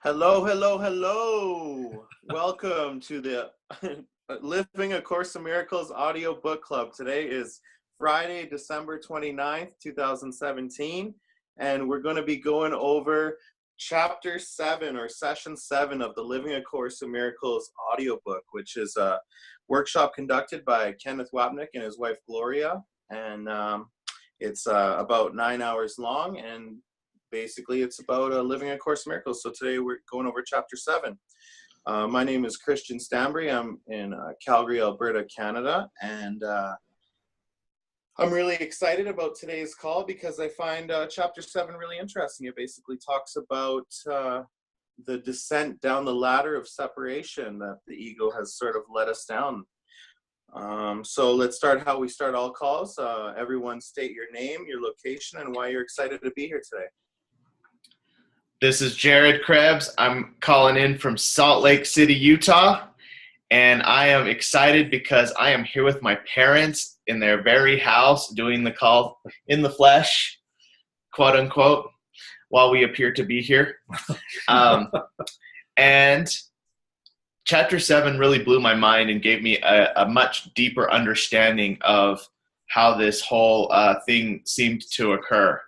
Hello, hello, hello. Welcome to the Living A Course in Miracles audio book club. Today is Friday, December 29th, 2017, and we're going to be going over chapter 7 or session 7 of the Living A Course in Miracles audiobook, which is a workshop conducted by Kenneth Wapnick and his wife Gloria, and it's about 9 hours long, and basically it's about living A Course in Miracles. So today we're going over chapter 7. My name is Christian Stanbury. I'm in Calgary, Alberta, Canada, and I'm really excited about today's call because I find chapter 7 really interesting. It basically talks about the descent down the ladder of separation that the ego has sort of led us down. So let's start how we start all calls. Everyone state your name, your location, and why you're excited to be here today. This is Jared Krebs. I'm calling in from Salt Lake City, Utah, and I am excited because I am here with my parents in their very house doing the call in the flesh, quote unquote, while we appear to be here. And chapter 7 really blew my mind and gave me a much deeper understanding of how this whole thing seemed to occur.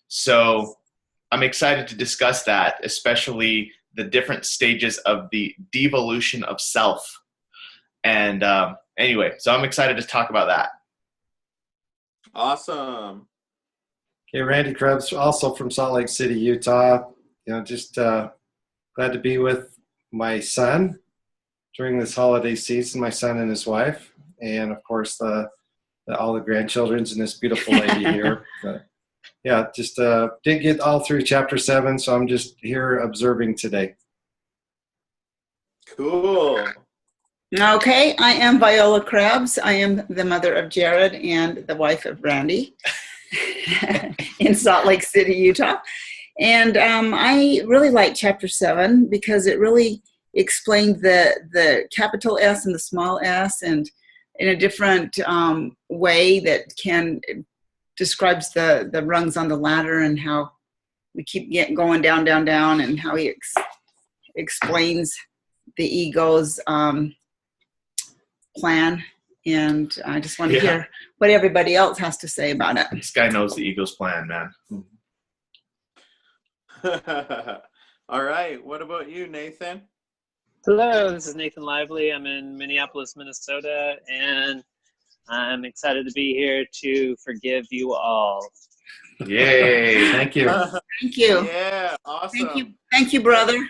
So I'm excited to discuss that, especially the different stages of the devolution of self. And anyway, so I'm excited to talk about that. Awesome. Okay, Randy Krebs, also from Salt Lake City, Utah. Just glad to be with my son during this holiday season, my son and his wife, and of course all the grandchildren's and this beautiful lady here. Yeah, just didn't get all through chapter 7, so I'm just here observing today. Cool. Okay, I am Viola Krebs. I am the mother of Jared and the wife of Randy in Salt Lake City, Utah. And I really like chapter 7 because it really explained the capital S and the small s, and in a different way that describes the rungs on the ladder and how we keep going down, and how he explains the ego's plan. And I just want to hear what everybody else has to say about it. This guy knows the ego's plan, man. All right. What about you, Nathan? Hello, this is Nathan Lively. I'm in Minneapolis, Minnesota, and I'm excited to be here to forgive you all. Yay. Thank you. Thank you. Yeah, awesome. Thank you, brother.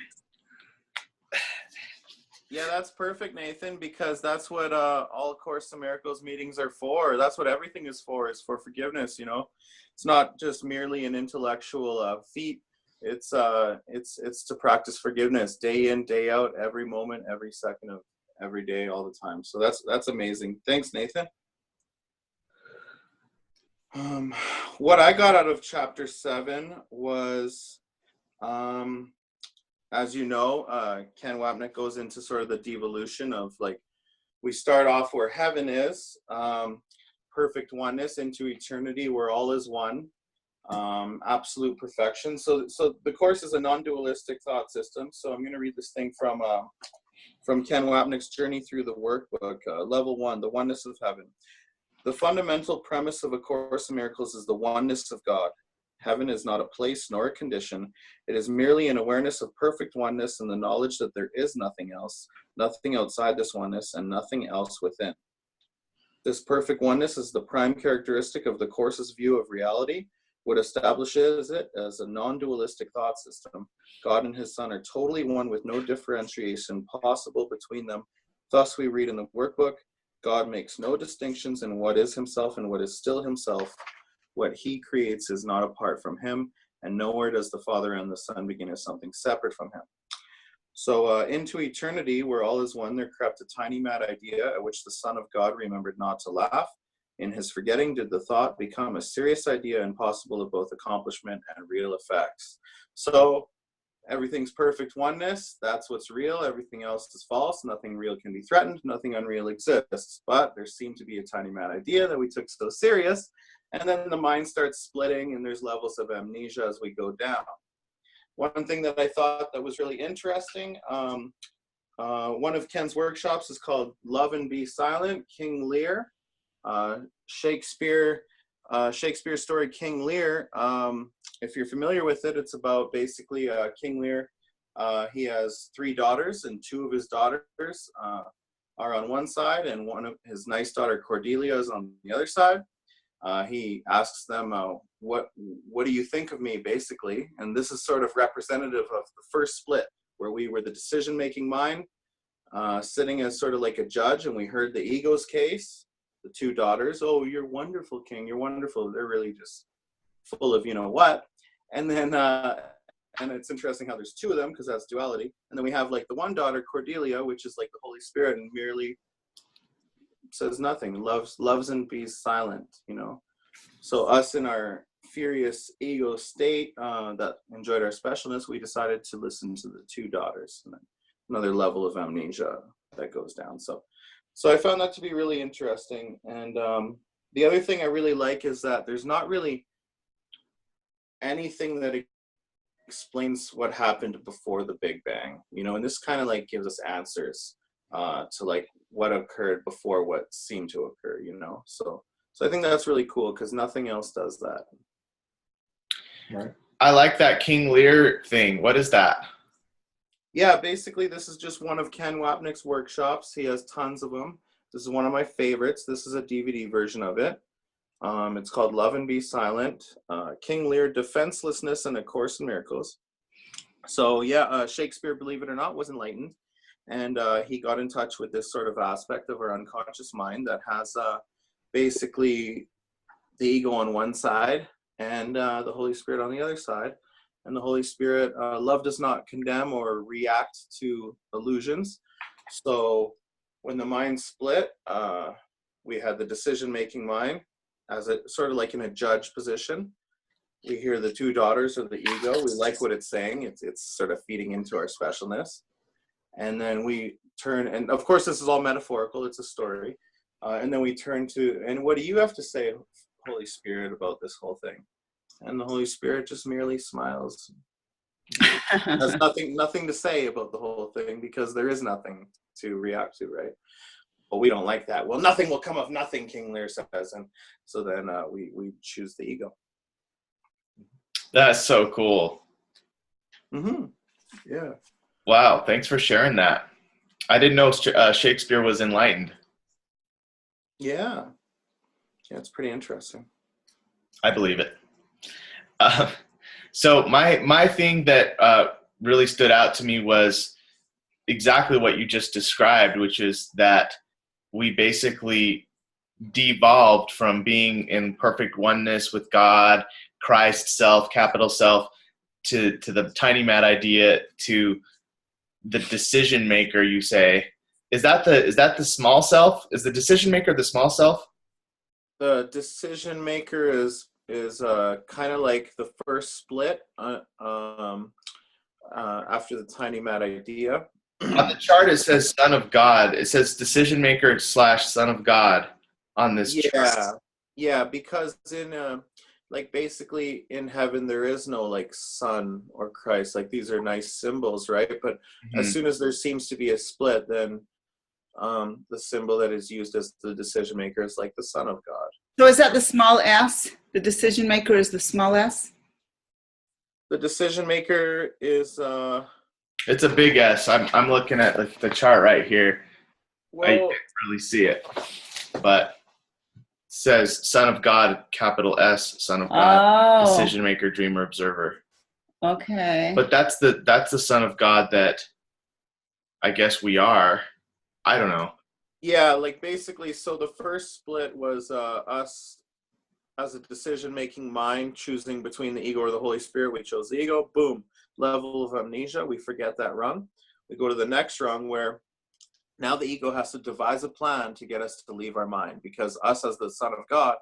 Yeah, that's perfect, Nathan, because that's what all Course in Miracles meetings are for. That's what everything is for forgiveness, It's not just merely an intellectual feat. It's to practice forgiveness day in, day out, every moment, every second of every day, all the time. So that's amazing. Thanks, Nathan. What I got out of chapter 7 was, as you know, Ken Wapnick goes into sort of the devolution of, like, we start off where heaven is, perfect oneness, into eternity where all is one, absolute perfection. So the Course is a non-dualistic thought system. So I'm going to read this thing from Ken Wapnick's Journey Through the Workbook, Level 1, the Oneness of Heaven. The fundamental premise of A Course in Miracles is the oneness of God. Heaven is not a place nor a condition. It is merely an awareness of perfect oneness and the knowledge that there is nothing else, nothing outside this oneness, and nothing else within. This perfect oneness is the prime characteristic of the Course's view of reality. What establishes it as a non-dualistic thought system. God and his Son are totally one with no differentiation possible between them. Thus, we read in the workbook, God makes no distinctions in what is himself and what is still himself. What he creates is not apart from him, and nowhere does the Father and the Son begin as something separate from him. So into eternity, where all is one, there crept a tiny mad idea at which the Son of God remembered not to laugh. In his forgetting did the thought become a serious idea, impossible of both accomplishment and real effects. So everything's perfect oneness. That's what's real. Everything else is false. Nothing real can be threatened. Nothing unreal exists. But there seemed to be a tiny mad idea that we took so serious. And then the mind starts splitting and there's levels of amnesia as we go down. one thing that I thought that was really interesting, one of Ken's workshops is called Love and Be Silent, King Lear. Shakespeare's story King Lear. If you're familiar with it, it's about basically King Lear. He has 3 daughters, and 2 of his daughters are on one side, and one of his nice daughter Cordelia is on the other side. He asks them, what do you think of me, basically? And this is sort of representative of the first split, where we were the decision-making mind, sitting as sort of like a judge, and we heard the ego's case. The 2 daughters, oh, you're wonderful, King, you're wonderful. They're really just full of you know what. And then, and it's interesting how there's 2 of them, because that's duality. And then we have like the one daughter, Cordelia, which is like the Holy Spirit, and merely says nothing, loves and be silent, you know. So us in our furious ego state that enjoyed our specialness, we decided to listen to the 2 daughters, and then another level of amnesia that goes down. So I found that to be really interesting. And the other thing I really like is that there's not really anything that explains what happened before the Big Bang, you know, and this kind of like gives us answers to like what occurred before what seemed to occur, you know. So I think that's really cool, because nothing else does that. Right. I like that King Lear thing. What is that? Yeah, basically this is just one of Ken Wapnick's workshops. He has tons of them. This is one of my favorites. This is a DVD version of it. It's called Love and Be Silent, King Lear, Defenselessness and A Course in Miracles. So yeah, Shakespeare, believe it or not, was enlightened. And he got in touch with this sort of aspect of our unconscious mind that has basically the ego on one side and the Holy Spirit on the other side. And the Holy Spirit, love does not condemn or react to illusions. So when the mind split, we had the decision-making mind as a sort of like in a judge position. We hear the 2 daughters of the ego. We like what it's saying. It's sort of feeding into our specialness. And then we turn, and of course this is all metaphorical, it's a story. And then we turn to, and what do you have to say, Holy Spirit, about this whole thing? And the Holy Spirit just merely smiles. Has nothing to say about the whole thing, because there is nothing to react to, right? But we don't like that. Well, nothing will come of nothing, King Lear says. And so then we choose the ego. That's so cool. Mm-hmm. Yeah. Wow, thanks for sharing that. I didn't know Shakespeare was enlightened. Yeah. Yeah, it's pretty interesting. I believe it. So my thing that really stood out to me was exactly what you just described, which is that we basically devolved from being in perfect oneness with God, Christ, self, capital self, to the tiny mad idea, to the decision maker. You say, is that the small self? Is the decision maker the small self? The decision maker is kind of like the first split after the tiny mad idea. On the chart, it says Son of God. It says decision maker / Son of God on this chart. Yeah, because in like basically in heaven there is no like Son or Christ. Like these are nice symbols, right? But as soon as there seems to be a split, then the symbol that is used as the decision maker is like the Son of God. So is that the small s? The decision maker is the small s? The decision maker is It's a big S. I'm looking at the chart right here. well, I can't really see it, but it says Son of God, capital S, Son of God, decision maker, dreamer, observer. Okay. But that's the Son of God that I guess we are. I don't know. yeah, like basically, so the first split was us as a decision-making mind choosing between the ego or the Holy Spirit. We chose the ego. Boom, level of amnesia. We forget that rung. We go to the next rung where now the ego has to devise a plan to get us to leave our mind, because us as the Son of God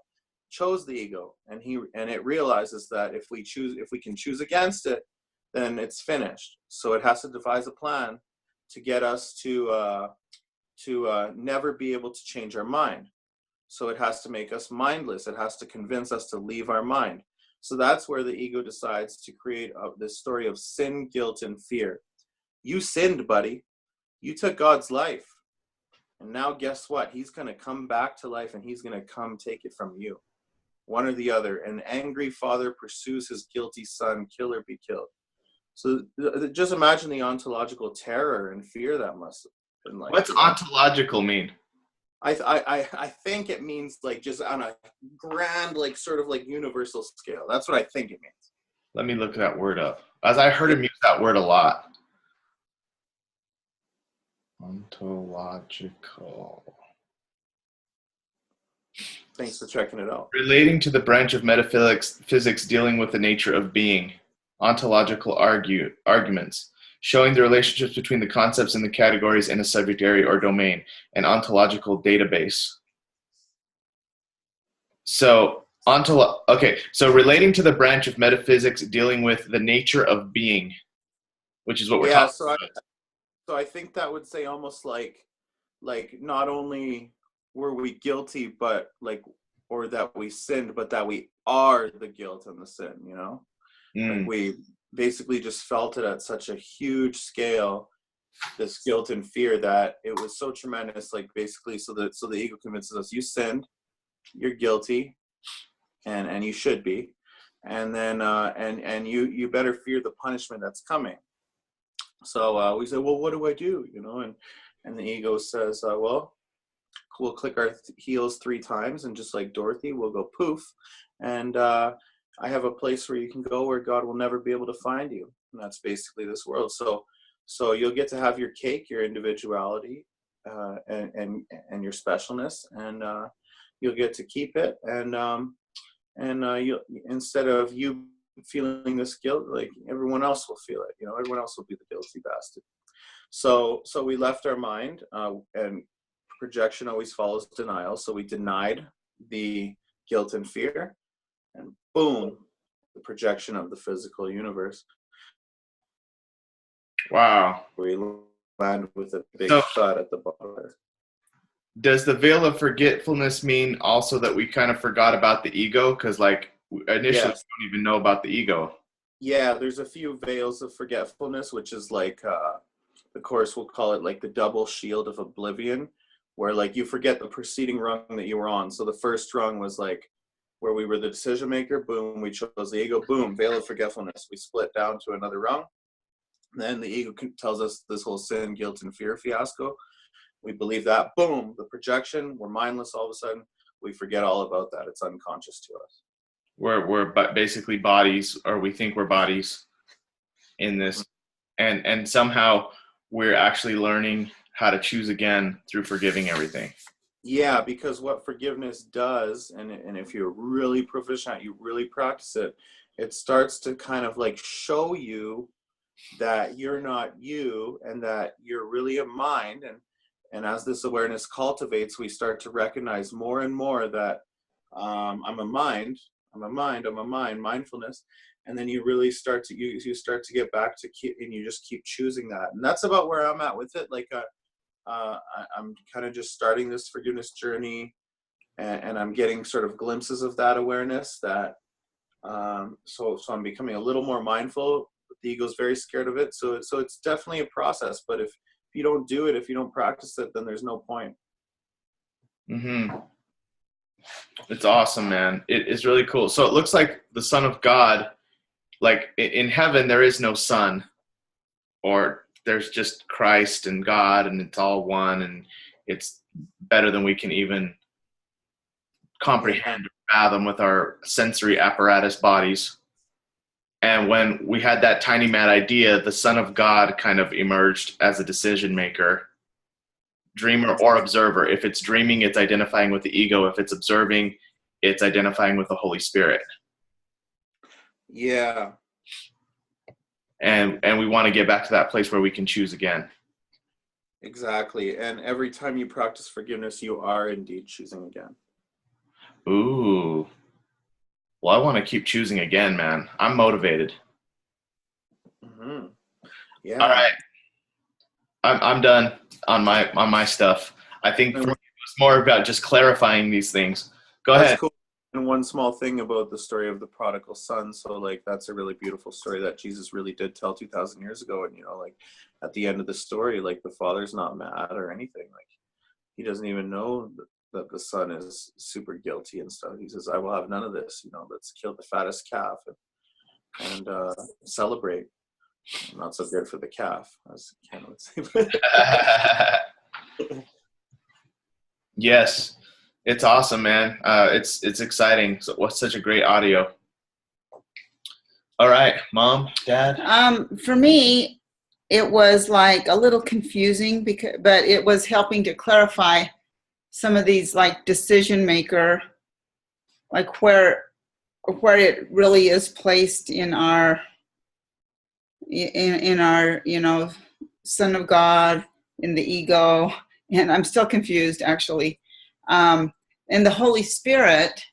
chose the ego, and it realizes that if we can choose against it, then it's finished. So it has to devise a plan to get us to never be able to change our mind. So it has to make us mindless. It has to convince us to leave our mind. So that's where the ego decides to create this story of sin, guilt, and fear. You sinned, buddy. You took God's life. And now guess what? He's going to come back to life, and he's going to come take it from you. One or the other. An angry father pursues his guilty son, kill or be killed. So just imagine the ontological terror and fear that must have been like. What's ontological mean? I think it means like just on a grand, like sort of like universal scale. That's what I think it means. Let me look that word up. As I heard him use that word a lot. Ontological. Thanks for checking it out. Relating to the branch of metaphysics dealing with the nature of being. Ontological arguments. Showing the relationships between the concepts and the categories in a subject area or domain. An ontological database. So, so relating to the branch of metaphysics dealing with the nature of being, which is what we're talking about. So I think that would say almost like not only were we guilty, but like, or that we sinned, but that we are the guilt and the sin, you know? Like we basically just felt it at such a huge scale, this guilt and fear, that it was so tremendous, like basically so the ego convinces us you sinned, you're guilty, and you should be, and then and you better fear the punishment that's coming. So we say, well, what do I do? You know, and the ego says, well, we'll click our heels 3 times, and just like Dorothy, we'll go poof, and I have a place where you can go where God will never be able to find you, and that's basically this world. So you'll get to have your cake, your individuality, and your specialness, and you'll get to keep it, and you, instead of you feeling this guilt, like everyone else will feel it, you know, everyone else will be the guilty bastard. So we left our mind, and projection always follows denial. So we denied the guilt and fear, and boom, the projection of the physical universe. Wow. We land with a big thud at the bottom. Does the veil of forgetfulness mean also that we kind of forgot about the ego? Because like initially we don't even know about the ego. Yeah, there's a few veils of forgetfulness, which is like the course will call it like the double shield of oblivion, where like you forget the preceding rung that you were on. So the first rung was like where we were the decision maker, boom, we chose the ego, boom, veil of forgetfulness. We split down to another rung. Then the ego tells us this whole sin, guilt, and fear fiasco. We believe that, boom, the projection, we're mindless all of a sudden. We forget all about that. It's unconscious to us. We're basically bodies, or we think we're bodies in this. And somehow we're actually learning how to choose again through forgiving everything. Yeah, because what forgiveness does, and if you're really proficient, you really practice it, it starts to kind of like show you that you're not you, and that you're really a mind. And as this awareness cultivates, we start to recognize more and more that I'm a mind, mindfulness. And then you really start to, you start to get back to and you just keep choosing that. And that's about where I'm at with it. Like, I'm kind of just starting this forgiveness journey, and I'm getting sort of glimpses of that awareness that, so I'm becoming a little more mindful. The ego's very scared of it. So it's definitely a process, but if you don't do it, if you don't practice it, then there's no point. It's awesome, man. It is really cool. So it looks like the Son of God, like in heaven, there is no Son, or there's just Christ and God, and it's all one, and it's better than we can even comprehend or fathom with our sensory apparatus bodies. And when we had that tiny mad idea, the Son of God kind of emerged as a decision maker, dreamer or observer. If it's dreaming, it's identifying with the ego. If it's observing, it's identifying with the Holy Spirit. Yeah. And we want to get back to that place where we can choose again. Exactly. And every time you practice forgiveness, you are indeed choosing again. Ooh. Well, I want to keep choosing again, man. I'm motivated. Yeah. All right. I'm done on my stuff. I think for me, it was more about just clarifying these things. Go ahead. Cool. And one small thing about the story of the prodigal son, so like that's a really beautiful story that Jesus really did tell 2,000 years ago. And like at the end of the story, like the father's not mad or anything. Like he doesn't even know that the son is super guilty and stuff. He says, "I will have none of this. Let's kill the fattest calf and celebrate." Not so good for the calf, as Ken would say. Yes, it's awesome, man. It's exciting. So, what's such a great audio. All right, Mom, Dad. For me, it was like a little confusing but it was helping to clarify some of these like decision maker, like where it really is placed in our Son of God, in the ego. And I'm still confused, actually. And the Holy Spirit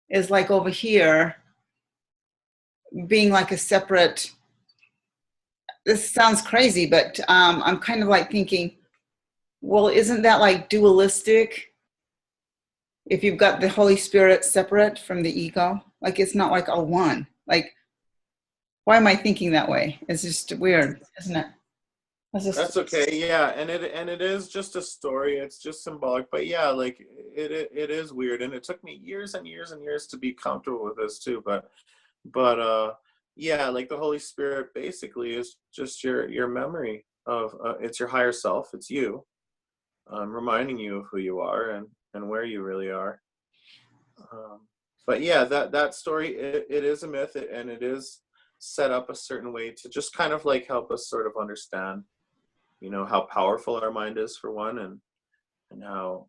is like over here, being like a separate. This sounds crazy, but I'm kind of like thinking, well, isn't that like dualistic? If you've got the Holy Spirit separate from the ego, like it's not like all one. Like, why am I thinking that way? It's just weird, isn't it? That's okay. Yeah, and it is just a story. It's just symbolic, but yeah, like it is weird, and it took me years and years and years to be comfortable with this too. But yeah, like the Holy Spirit basically is just your memory of it's your higher self. It's you, reminding you of who you are and where you really are. But yeah, that story it is a myth, and it is set up a certain way to just kind of like help us sort of understand how powerful our mind is, for one, and how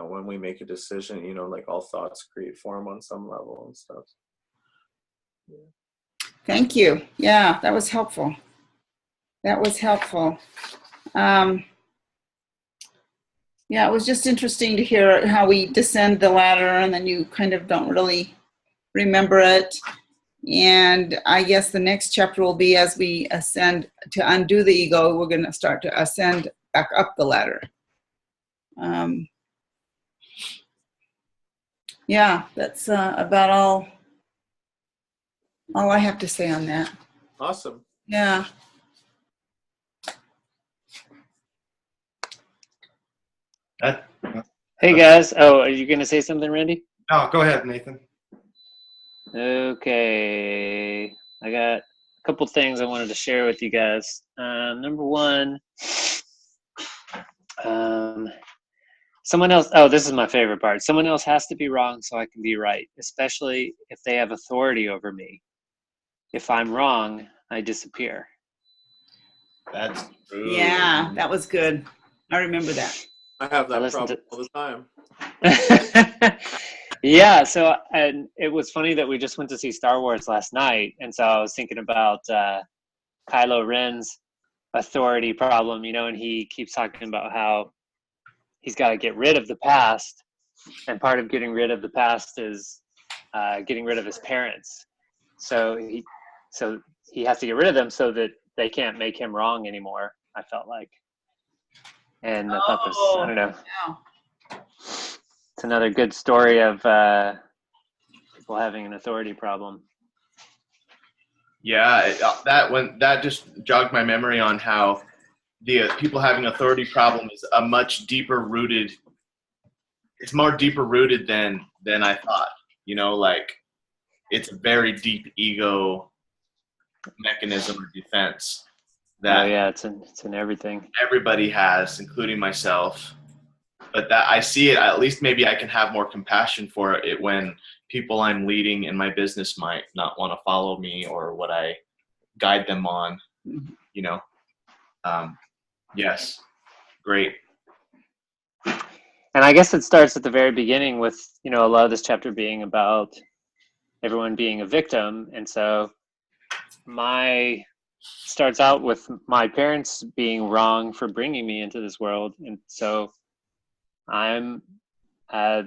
when we make a decision, like all thoughts create form on some level and stuff. Yeah. Thank you. Yeah, that was helpful. Yeah, it was just interesting to hear how we descend the ladder and then you kind of don't really remember it. And I guess the next chapter will be as we ascend to undo the ego, we're going to start to ascend back up the ladder. Yeah, that's about all I have to say on that. Awesome. Yeah. Hey guys. Oh, are you going to say something, Randy? No, go ahead, Nathan. Okay, I got a couple things I wanted to share with you guys. Number one, someone else. Oh, this is my favorite part. Someone else has to be wrong so I can be right, especially if they have authority over me. If I'm wrong, I disappear. That's true. Yeah, that was good. I remember that. I have that problem all the time. Yeah, so and it was funny that we just went to see Star Wars last night, and so I was thinking about Kylo Ren's authority problem, and he keeps talking about how he's got to get rid of the past, and part of getting rid of the past is getting rid of his parents. So he has to get rid of them so that they can't make him wrong anymore, I felt like. And I thought this, I don't know. Yeah. It's another good story of people having an authority problem. Yeah, that just jogged my memory on how the people having authority problem is a much deeper rooted. It's more deeper rooted than I thought. Like it's a very deep ego mechanism or defense that it's in everything. Everybody has, including myself. But that I see it, at least maybe I can have more compassion for it when people I'm leading in my business might not want to follow me or what I guide them on, Yes, great. And I guess it starts at the very beginning with, a lot of this chapter being about everyone being a victim. And so starts out with my parents being wrong for bringing me into this world. And so I'm a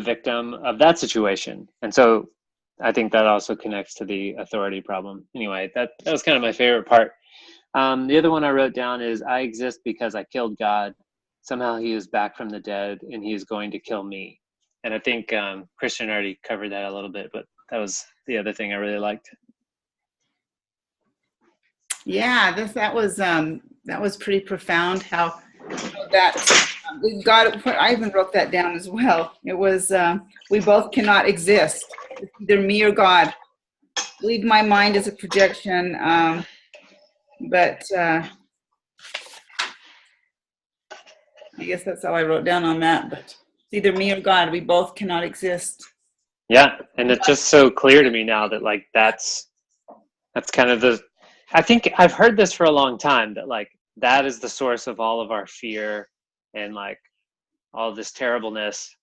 victim of that situation. And so I think that also connects to the authority problem. Anyway, that was kind of my favorite part. The other one I wrote down is, I exist because I killed God. Somehow he is back from the dead and he is going to kill me. And I think Christian already covered that a little bit, but that was the other thing I really liked. Yeah, that was pretty profound. How that God, I even wrote that down as well. It was we both cannot exist. It's either me or God. I believe my mind is a projection, but I guess that's all I wrote down on that. But it's either me or God. We both cannot exist. Yeah, and it's just so clear to me now that like that's kind of I think I've heard this for a long time, that like that is the source of all of our fear and like all this terribleness.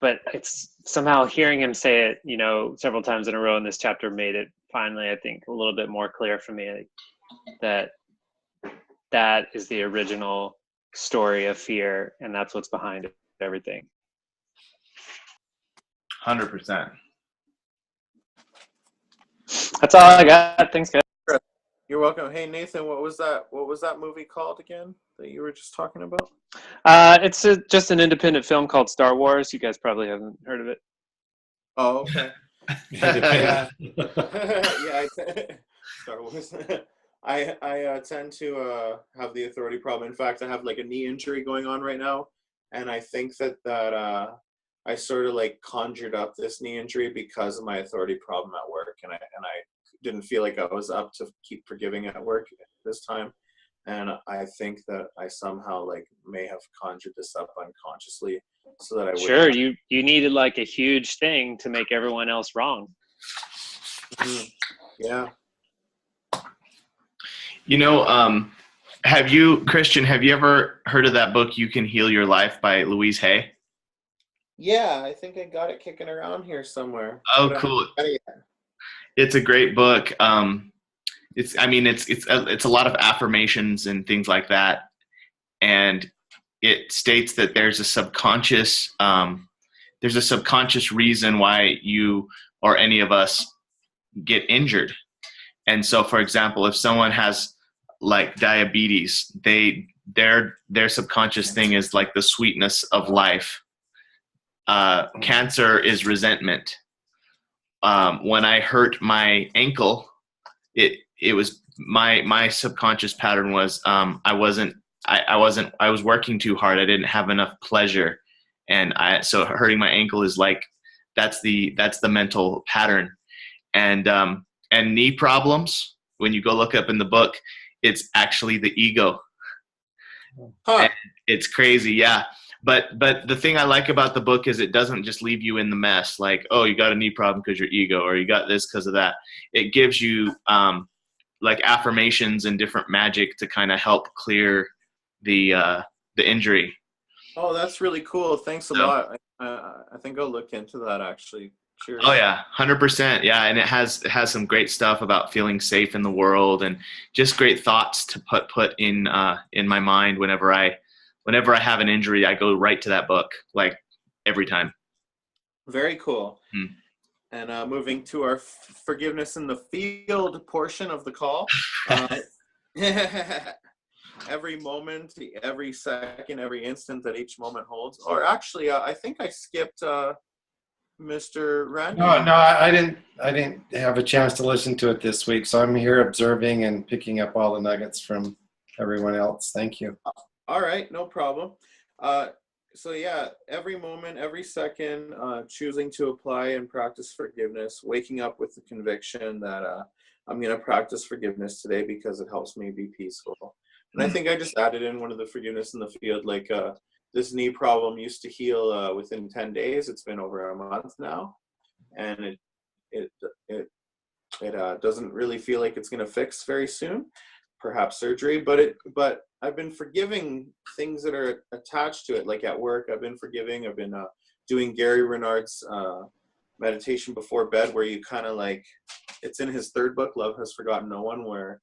But it's somehow hearing him say it, you know, several times in a row in this chapter made it finally, I think, a little bit more clear for me, like, that is the original story of fear, and that's what's behind everything. 100%. That's all I got. Thanks, guys. You're welcome. Hey, Nathan, what was that movie called again that you were just talking about? It's just an independent film called Star Wars. You guys probably haven't heard of it. Oh, okay. Yeah. Yeah, Star Wars. I tend to have the authority problem. In fact, I have like a knee injury going on right now, and I think that I sort of like conjured up this knee injury because of my authority problem at work, and I didn't feel like I was up to keep forgiving at work this time, and I think that I somehow like may have conjured this up unconsciously so that I would. Sure, you needed like a huge thing to make everyone else wrong. Mm-hmm. Yeah. You know, Christian, have you ever heard of that book, You Can Heal Your Life by Louise Hay? Yeah, I think I got it kicking around here somewhere. Oh, cool. It's a great book. It's a lot of affirmations and things like that. And it states that there's a subconscious reason why you or any of us get injured. And so, for example, if someone has like diabetes, their subconscious thing is like the sweetness of life. Cancer is resentment. When I hurt my ankle, it was my subconscious pattern was I was working too hard. I didn't have enough pleasure, and so hurting my ankle is like that's the mental pattern. And knee problems, when you go look up in the book, it's actually the ego. Huh. It's crazy, yeah. But the thing I like about the book is it doesn't just leave you in the mess, like, oh, you got a knee problem because your ego, or you got this because of that. It gives you like affirmations and different magic to kind of help clear the injury. Oh, that's really cool. Thanks a lot. I think I'll look into that actually. Cheers. Oh yeah, 100%. Yeah, and it has some great stuff about feeling safe in the world, and just great thoughts to put in my mind whenever I have an injury. I go right to that book, like every time. Very cool. And moving to our forgiveness in the field portion of the call. Every moment, every second, every instant that each moment holds. Or actually, I think I skipped Mr. Randy. No, I didn't have a chance to listen to it this week, so I'm here observing and picking up all the nuggets from everyone else. Thank you. All right, no problem. So yeah, every moment, every second, choosing to apply and practice forgiveness, waking up with the conviction that I'm going to practice forgiveness today because it helps me be peaceful. And I think I just added in one of the forgiveness in the field, like this knee problem used to heal within 10 days. It's been over a month now, and it doesn't really feel like it's going to fix very soon, perhaps surgery, but I've been forgiving things that are attached to it. Like at work, I've been forgiving. I've been doing Gary Renard's meditation before bed, where you kind of like, it's in his third book, Love Has Forgotten No One, where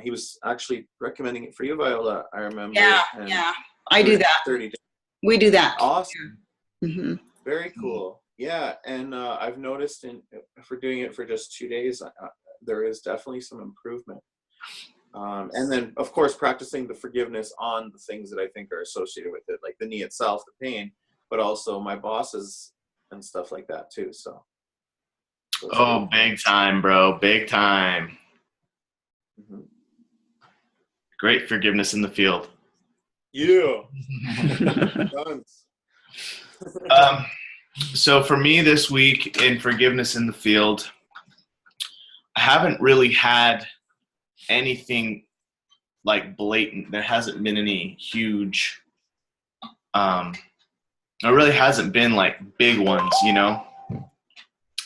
he was actually recommending it for you, Viola, I remember. Yeah. I do that. 30 days. We do that. Awesome. Mm-hmm. Very cool. Yeah, and I've noticed for doing it for just 2 days, there is definitely some improvement. And then, of course, practicing the forgiveness on the things that I think are associated with it, like the knee itself, the pain. but also my bosses and stuff like that too. So. Oh, big time, bro. Big time. Mm-hmm. Great forgiveness in the field. Yeah. So for me this week in forgiveness in the field, I haven't really had anything like blatant. There hasn't been any huge, there really hasn't been like big ones, you know?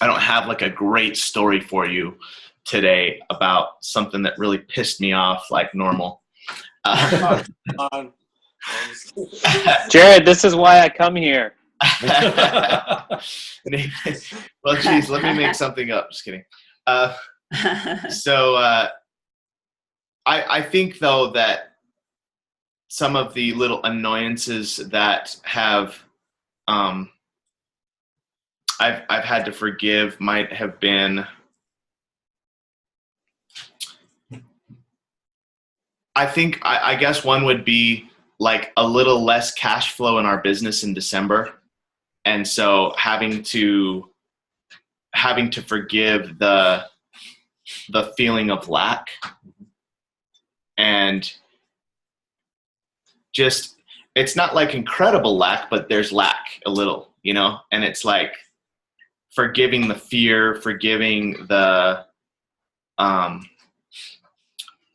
I don't have like a great story for you today about something that really pissed me off like normal. Jared, this is why I come here. Well, geez, let me make something up. Just kidding. So I think though that some of the little annoyances that have I've had to forgive might have been, I guess one would be like a little less cash flow in our business in December. And so having to forgive the feeling of lack, and just, it's not like incredible lack, but there's lack a little, you know, and it's like forgiving the fear, forgiving the,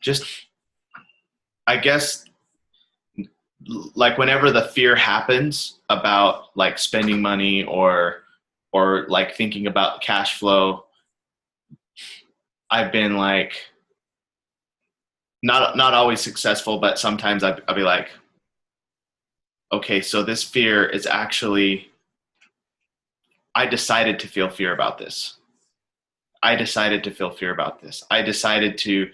just, I guess, like whenever the fear happens about like spending money or like thinking about cash flow, I've been like, not always successful, but sometimes I'll be like, okay, so this fear is actually, I decided to feel fear about this. I decided to,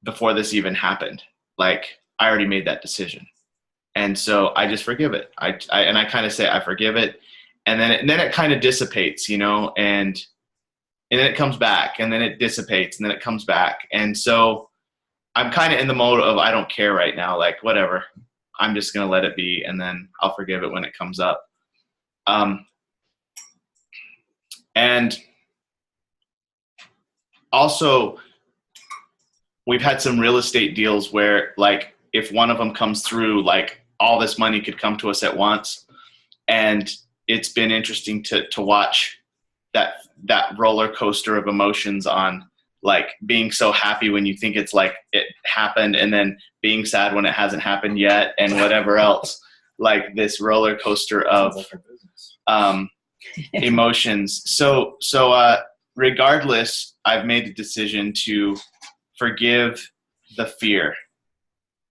before this even happened, like I already made that decision. And so I just forgive it. I kind of say, I forgive it. And then it kind of dissipates, you know, and then it comes back, and then it dissipates, and then it comes back. And so I'm kind of in the mode of, I don't care right now, like whatever, I'm just going to let it be. And then I'll forgive it when it comes up. And also we've had some real estate deals where like, if one of them comes through, like all this money could come to us at once. And it's been interesting to watch that roller coaster of emotions on like being so happy when you think it's like it happened, and then being sad when it hasn't happened yet, and whatever else, like this roller coaster of emotions. So regardless, I've made the decision to forgive the fear.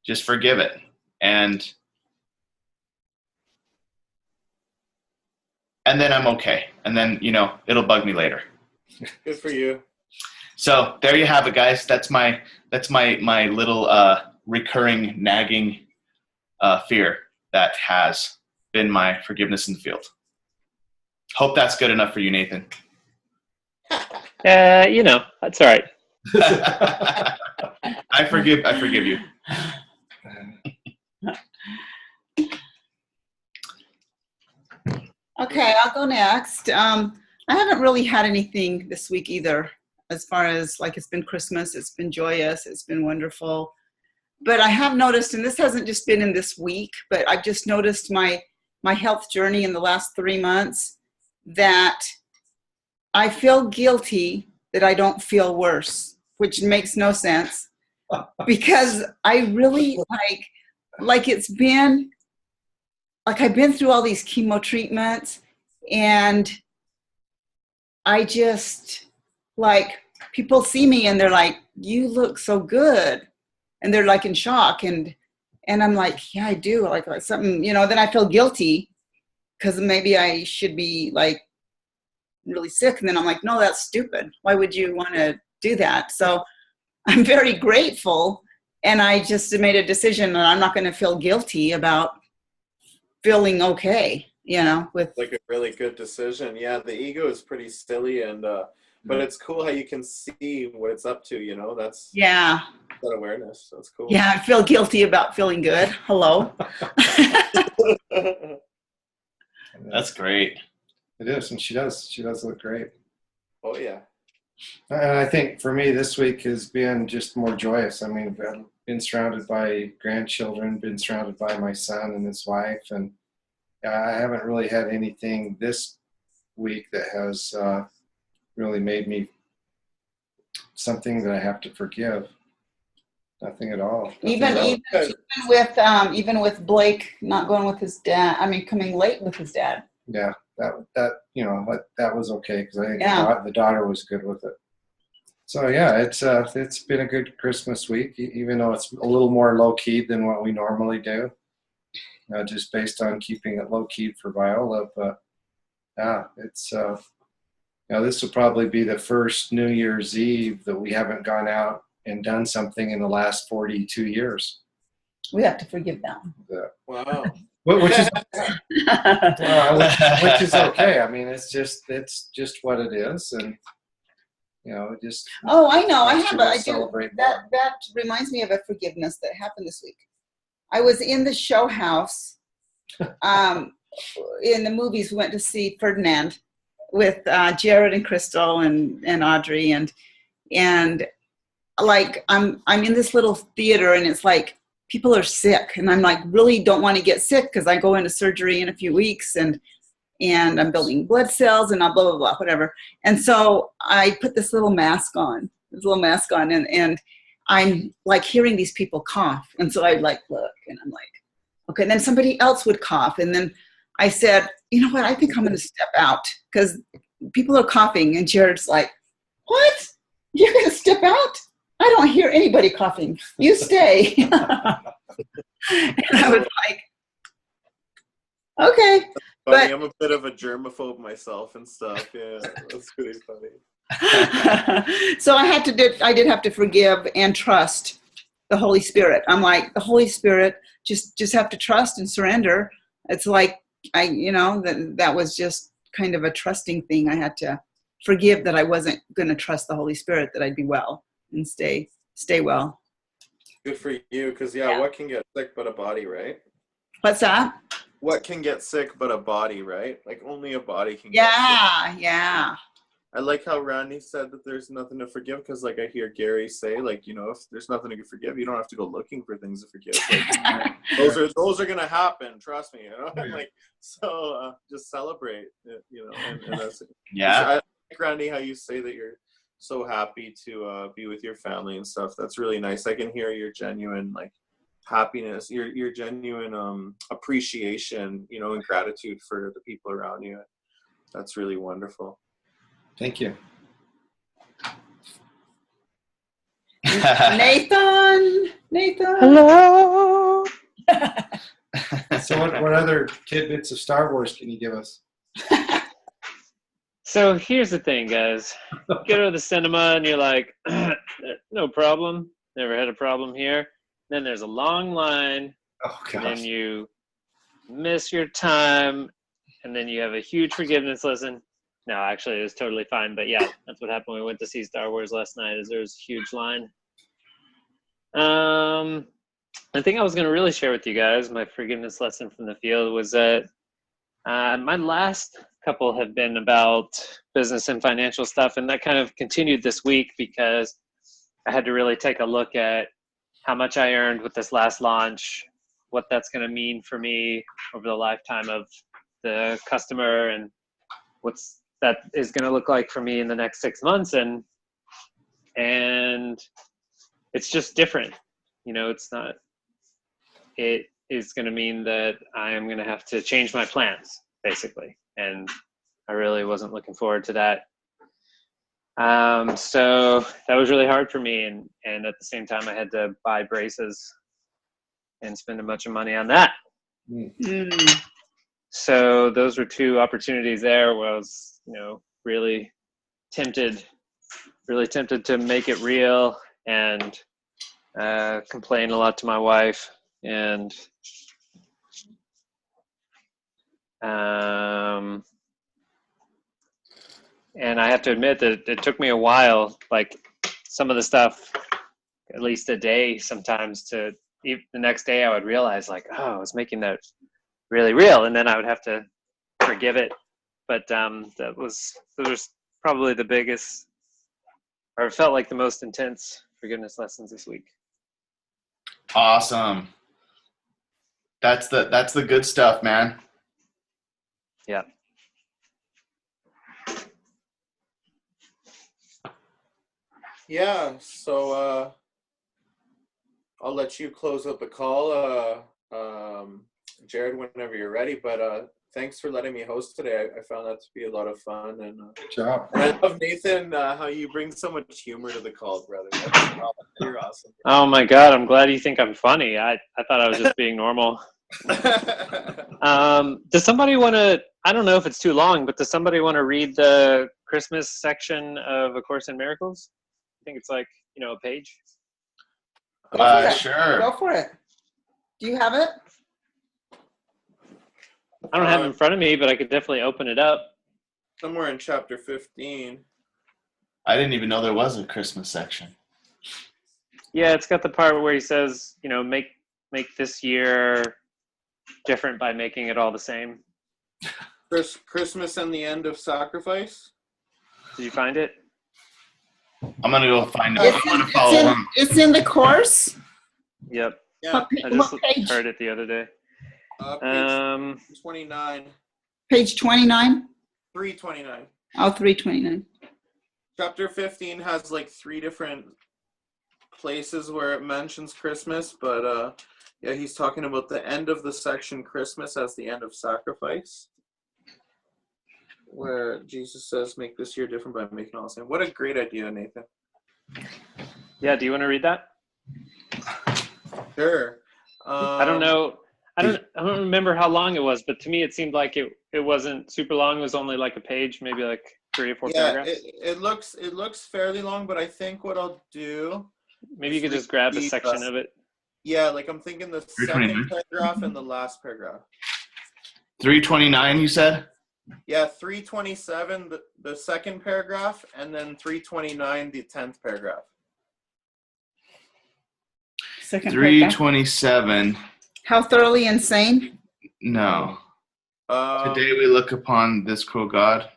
Just forgive it. And then I'm okay. And then, you know, it'll bug me later. Good for you. So there you have it, guys. That's my little recurring nagging fear that has been my forgiveness in the field. Hope that's good enough for you, Nathan. You know, that's all right. I forgive you. Okay, I'll go next. I haven't really had anything this week either, as far as like it's been Christmas, it's been joyous, it's been wonderful. But I have noticed, and this hasn't just been in this week, but I've just noticed my health journey in the last 3 months, that I feel guilty that I don't feel worse, which makes no sense, because I really like it's been, like I've been through all these chemo treatments, and I just, like, people see me and they're like, you look so good. And they're like in shock. And I'm like, yeah, I do. Like something, you know, then I feel guilty because maybe I should be like really sick. And then I'm like, no, that's stupid. Why would you want to do that? So I'm very grateful. And I just made a decision that I'm not going to feel guilty about feeling okay, you know, with like a really good decision. Yeah, the ego is pretty silly, and but it's cool how you can see what it's up to, you know. That's that awareness. That's cool. Yeah, I feel guilty about feeling good. Hello. That's great. It is, and she does look great. Oh yeah. And I think for me, this week has been just more joyous. I mean, I've been surrounded by grandchildren, been surrounded by my son and his wife, and I haven't really had anything this week that has really made me something that I have to forgive. Nothing at all. Even with Blake not going with his dad. I mean, coming late with his dad. Yeah, that was okay because I think Yeah. the daughter was good with it. So yeah, it's been a good Christmas week, even though it's a little more low key than what we normally do, just based on keeping it low key for Viola. But yeah, it's this will probably be the first New Year's Eve that we haven't gone out and done something in the last 42 years. We have to forgive them. Wow. Which is which is okay. I mean, it's just what it is, and just. Oh, I know. I do. Celebrate That reminds me of a forgiveness that happened this week. I was in the show house. In the movies, we went to see Ferdinand with Jared and Crystal and Audrey and like I'm in this little theater and it's like people are sick and I'm like really don't want to get sick because I go into surgery in a few weeks and I'm building blood cells and blah blah blah whatever. And so I put this little mask on and I'm like hearing these people cough and so I like look and I'm like okay. And then somebody else would cough and then I said, you know what? I think I'm going to step out because people are coughing. And Jared's like, what? You're going to step out? I don't hear anybody coughing. You stay. And I was like, okay. Funny, I'm a bit of a germaphobe myself and stuff. Yeah, that's pretty funny. So I did have to forgive and trust the Holy Spirit. I'm like, the Holy Spirit, just have to trust and surrender. It's like, that was just kind of a trusting thing. I had to forgive that I wasn't going to trust the Holy Spirit, that I'd be well and stay well. Good for you, because what can get sick but a body, right? What's that? What can get sick but a body, right? Like only a body can get sick. Yeah. I like how Randy said that there's nothing to forgive because, like, I hear Gary say, like, if there's nothing to forgive, you don't have to go looking for things to forgive. Like, those are gonna happen. Trust me. Like, so just celebrate. And that's Yeah. I like, Randy, how you say that you're so happy to be with your family and stuff. That's really nice. I can hear your genuine happiness, your genuine appreciation, and gratitude for the people around you. That's really wonderful. Thank you. Nathan. Hello. So what other tidbits of Star Wars can you give us? So here's the thing, guys. Go to the cinema and you're like, no problem. Never had a problem here. Then there's a long line. Oh, gosh. And then you miss your time. And then you have a huge forgiveness lesson. No, actually, it was totally fine. But yeah, that's what happened when we went to see Star Wars last night. Is there was a huge line. The thing I was going to really share with you guys, my forgiveness lesson from the field, was that my last couple have been about business and financial stuff, and that kind of continued this week because I had to really take a look at how much I earned with this last launch, what that's going to mean for me over the lifetime of the customer, and what's that is going to look like for me in the next 6 months. And it's just different. It is going to mean that I am going to have to change my plans, basically. And I really wasn't looking forward to that. So that was really hard for me. And at the same time, I had to buy braces and spend a bunch of money on that. Mm. So those were two opportunities there where I was, really tempted to make it real and complain a lot to my wife. And I have to admit that it took me a while, like some of the stuff, at least a day sometimes, to the next day I would realize like, oh, I was making that really real. And then I would have to forgive it. But those are probably the biggest, or it felt like the most intense forgiveness lessons this week. Awesome. That's the good stuff, man. Yeah. Yeah, so I'll let you close out the call, Jared, whenever you're ready. But thanks for letting me host today. I found that to be a lot of fun, and Good job. I love, Nathan, how you bring so much humor to the call, brother. You're awesome. Oh my God, I'm glad you think I'm funny. I thought I was just being normal. Does somebody want to, I don't know if it's too long, but does somebody want to read the Christmas section of A Course in Miracles? I think it's like, a page. Go for it. Sure. Go for it. Do you have it? I don't have it in front of me, but I could definitely open it up. Somewhere in chapter 15. I didn't even know there was a Christmas section. Yeah, it's got the part where he says, make this year different by making it all the same. Christmas and the end of sacrifice. Did you find it? I'm gonna go find it. I want to follow along. It's in the course. Yep. Yeah, I just What page? heard it the other day. page 29. Page 29? 329. Oh, 329. Chapter 15 has like 3 different places where it mentions Christmas, but yeah, he's talking about the end of the section Christmas as the end of sacrifice, where Jesus says, make this year different by making all the same. What a great idea, Nathan. Yeah, do you want to read that? Sure. I don't know. I don't remember how long it was, but to me it seemed like it wasn't super long. It was only like a page, maybe like 3 or 4 paragraphs. It looks fairly long, but I think what I'll do, Maybe you could just grab a section of it. yeah, like I'm thinking the second paragraph and the last paragraph. 329, you said? Yeah, 327, the second paragraph, and then 329, the 10th paragraph. Second paragraph. 327. How thoroughly insane? No. Today we look upon this cruel God.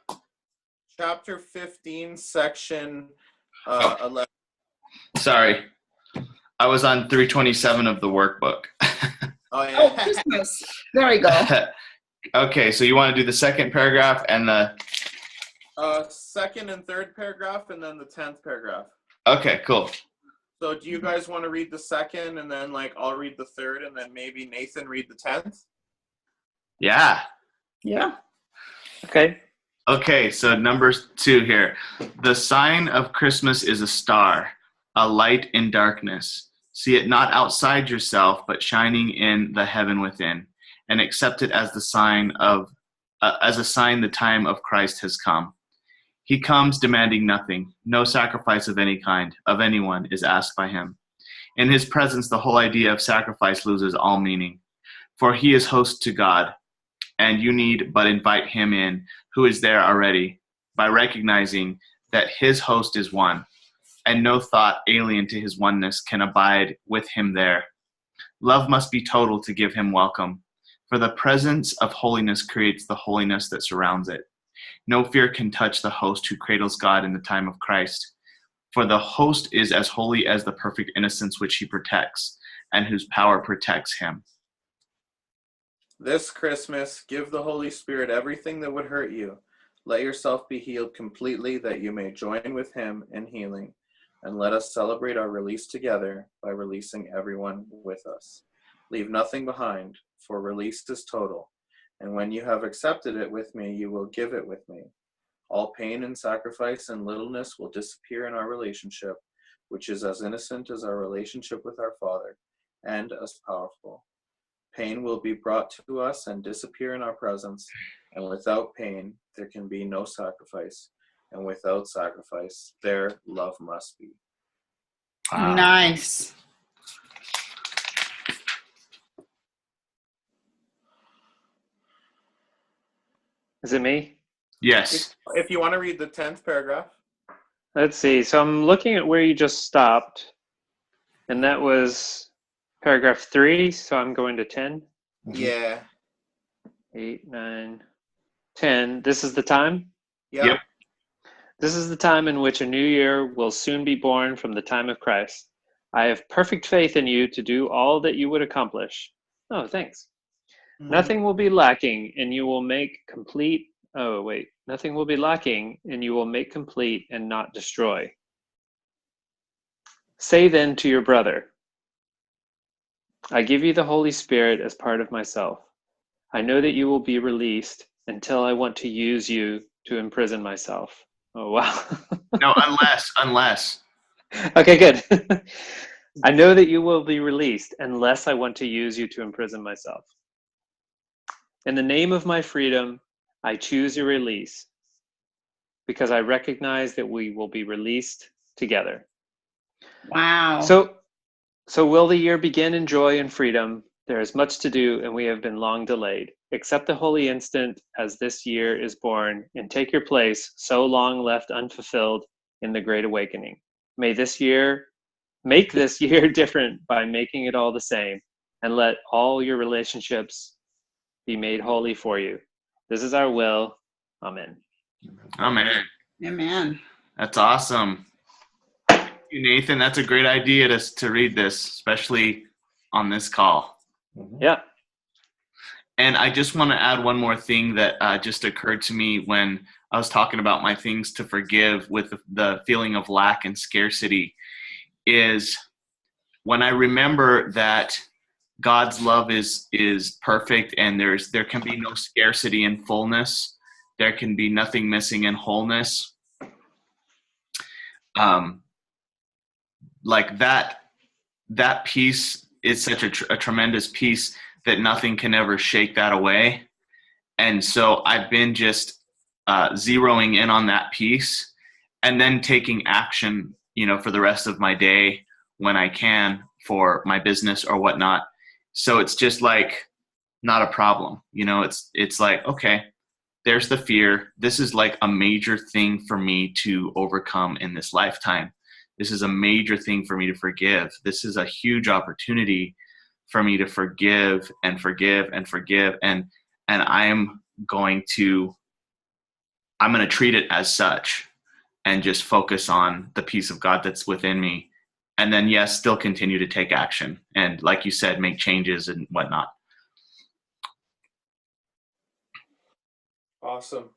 Chapter 15, section 11. Sorry. I was on 327 of the workbook. Oh, yeah. Oh, Christmas. There we go. Okay, so you want to do the second paragraph and the... Second and third paragraph, and then the 10th paragraph. Okay, cool. So do you guys want to read the second, and then like I'll read the third, and then maybe Nathan read the 10th? Yeah. Yeah. Okay. Okay, so number 2 here. The sign of Christmas is a star, a light in darkness. See it not outside yourself, but shining in the heaven within, and accept it as the sign of, as a sign the time of Christ has come. He comes demanding nothing. No sacrifice of any kind, of anyone, is asked by him. In his presence, the whole idea of sacrifice loses all meaning. For he is host to God, and you need but invite him in, who is there already, by recognizing that his host is one, and no thought alien to his oneness can abide with him there. Love must be total to give him welcome, for the presence of holiness creates the holiness that surrounds it. No fear can touch the host who cradles God in the time of Christ, for the host is as holy as the perfect innocence which he protects, and whose power protects him. This Christmas, give the Holy Spirit everything that would hurt you. Let yourself be healed completely, that you may join with him in healing. And let us celebrate our release together by releasing everyone with us. Leave nothing behind, for release is total. And when you have accepted it with me, you will give it with me. All pain and sacrifice and littleness will disappear in our relationship, which is as innocent as our relationship with our Father, and as powerful. Pain will be brought to us and disappear in our presence, and without pain, there can be no sacrifice, and without sacrifice, there love must be. Wow. Nice. Is it me? Yes. If you want to read the 10th paragraph. Let's see. So I'm looking at where you just stopped, and that was paragraph 3. So I'm going to 10. Yeah. 8, 9. 10. This is the time? Yep. This is the time in which a new year will soon be born from the time of Christ. I have perfect faith in you to do all that you would accomplish. Oh, thanks. Nothing will be lacking, and you will make complete. Oh, wait. Nothing will be lacking, and you will make complete and not destroy. Say then to your brother, I give you the Holy Spirit as part of myself. I know that you will be released until I want to use you to imprison myself. Oh, wow. No, unless. Okay, good. I know that you will be released unless I want to use you to imprison myself. In the name of my freedom, I choose your release because I recognize that we will be released together. Wow. So will the year begin in joy and freedom? There is much to do, and we have been long delayed. Accept the holy instant as this year is born, and take your place, so long left unfulfilled in the great awakening. Make this year different by making it all the same, and let all your relationships be made holy for you. This is our will. Amen. Amen. Amen. That's awesome. Thank you, Nathan. That's a great idea to read this, especially on this call. Yeah. And I just want to add one more thing that just occurred to me when I was talking about my things to forgive with the feeling of lack and scarcity, is when I remember that God's love is perfect, and there can be no scarcity in fullness. There can be nothing missing in wholeness. Like that peace is such a tremendous peace that nothing can ever shake that away. And so I've been just zeroing in on that piece, and then taking action, for the rest of my day when I can for my business or whatnot. So it's just like not a problem. It's like, okay, there's the fear. This is like a major thing for me to overcome in this lifetime. This is a major thing for me to forgive. This is a huge opportunity for me to forgive and forgive and forgive. And I'm going to treat it as such and just focus on the peace of God that's within me. And then, yes, still continue to take action. And like you said, make changes and whatnot. Awesome.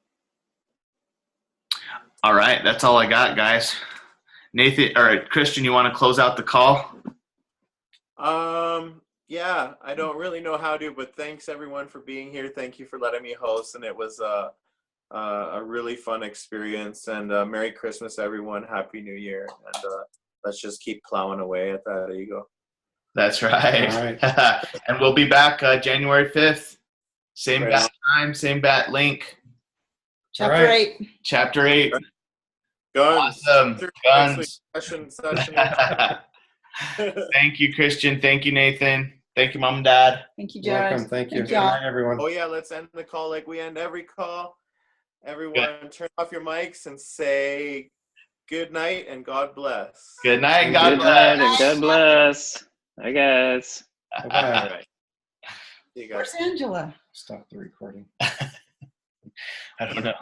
All right. That's all I got, guys. Nathan or Christian, you want to close out the call? Yeah, I don't really know how to, but thanks everyone for being here. Thank you for letting me host, and it was a really fun experience. And Merry Christmas, everyone. Happy New Year. And let's just keep plowing away at that ego. That's right. All right. And we'll be back January 5th. Same Right bat time, same bat link. Chapter All right. 8. Chapter 8. Guns. Awesome. Guns. Session. Thank you, Christian. Thank you, Nathan. Thank you, Mom and Dad. Thank you, Jared. Welcome. Thank you. Good Good job. night, everyone. Oh yeah, let's end the call like we end every call. Everyone, turn off your mics and say good night and God bless. Good night and God Good bless. night and God bless. I guess. All Bye-bye. right. See you guys. Where's Angela? Stop the recording. I don't know.